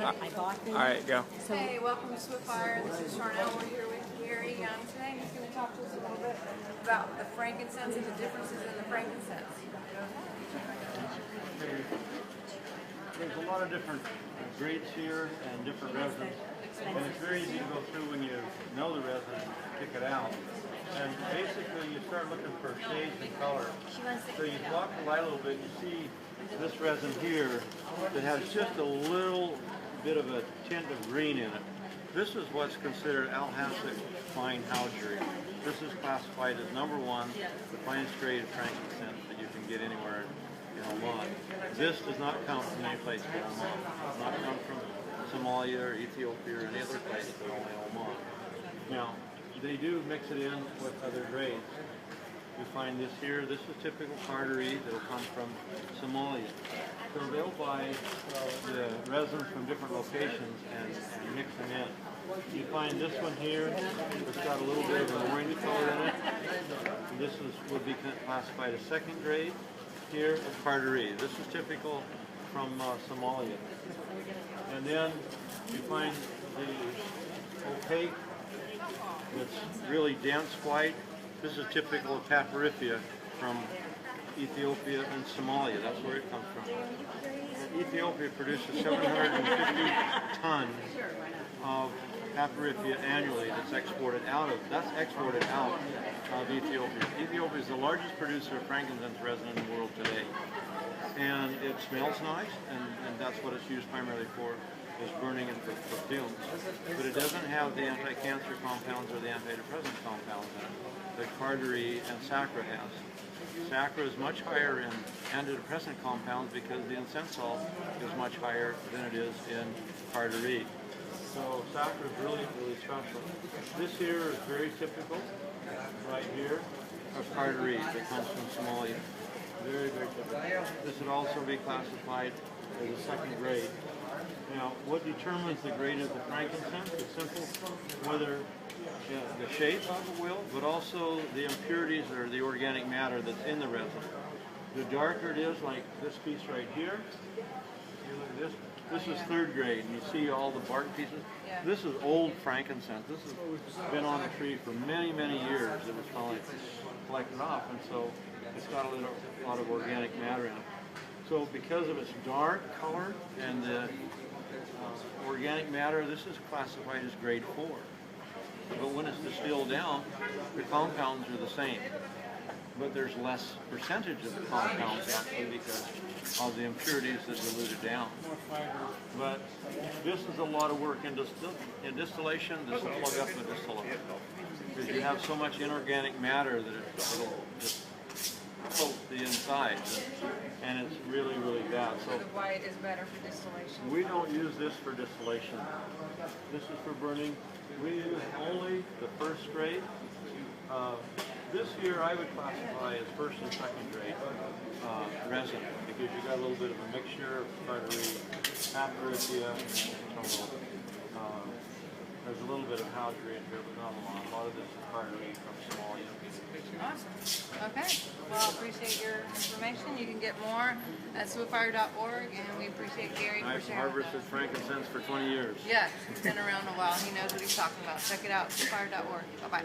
Alright, go. Hey, welcome to Swiftfire. This is Sharnael. We're here with Gary Young today. He's going to talk to us a little bit about the frankincense and the differences in the frankincense. There's a lot of different grades here and different resins, and it's very easy to go through when you know the resin and pick it out. And basically you start looking for shades and color. So you block the light a little bit, you see this resin here that has just a little bit of a tint of green in it. This is what's considered alhasic fine howdery. This is classified as #1, the finest grade of frankincense that you can get anywhere in Oman. This does not come from any place but Oman. It does not come from Somalia or Ethiopia or any other place but only Oman. Now, they do mix it in with other grades. You find this here, this is typical cardery that will come from Somalia. So they'll buy the resins from different locations and mix them in. You find this one here, it's got a little bit of an orange color in it. This would be classified as second grade here of cardery. This is typical from Somalia. And then you find the opaque, it's really dense white. This is typical of papyrifia from Ethiopia and Somalia. That's where it comes from. And Ethiopia produces 750 tons of papyrifia annually that's exported out of Ethiopia. Ethiopia is the largest producer of frankincense resin in the world today. And it smells nice, and that's what it's used primarily for, is burning and for fumes. But it doesn't have the anti-cancer compounds or the antidepressant compounds in it that cardery and sacra has. Sacra is much higher in antidepressant compounds because the incense salt is much higher than it is in cardery. So sacra is really, really special. This here is very typical, right here, of cardery that comes from Somalia. Very, very typical. This would also be classified as a second grade. Now, what determines the grade of the frankincense is simple, whether the shape of it will, but also the impurities or the organic matter that's in the resin. The darker it is, like this piece right here, you look at this is third grade, and you see all the bark pieces. Yeah. This is old frankincense. This has been on the tree for many, many years. It was finally collected off, and so it's got a lot of organic matter in it. So because of its dark color and the organic matter, this is classified as grade 4. But when it's distilled down, the compounds are the same. But there's less percentage of the compounds actually because of the impurities that dilute it down. But this is a lot of work in distillation. This will plug up the distillate. Because you have so much inorganic matter that it'll just coat the insides, and it's really, really bad. So the white is better for distillation? We don't use this for distillation. This is for burning. We use only the first grade. This here I would classify as first and second grade resin because you got a little bit of a mixture of cardery, papyrifia, and there's a little bit of howdery in here, but not a lot. A lot of this is cardery from Somalia. Awesome. Okay. Well, I appreciate your information. You can get more at swiftfire.org, and we appreciate Gary for I've sharing. harvested frankincense for 20 years. Yeah, he's been around a while. He knows what he's talking about. Check it out, swiftfire.org. Bye-bye.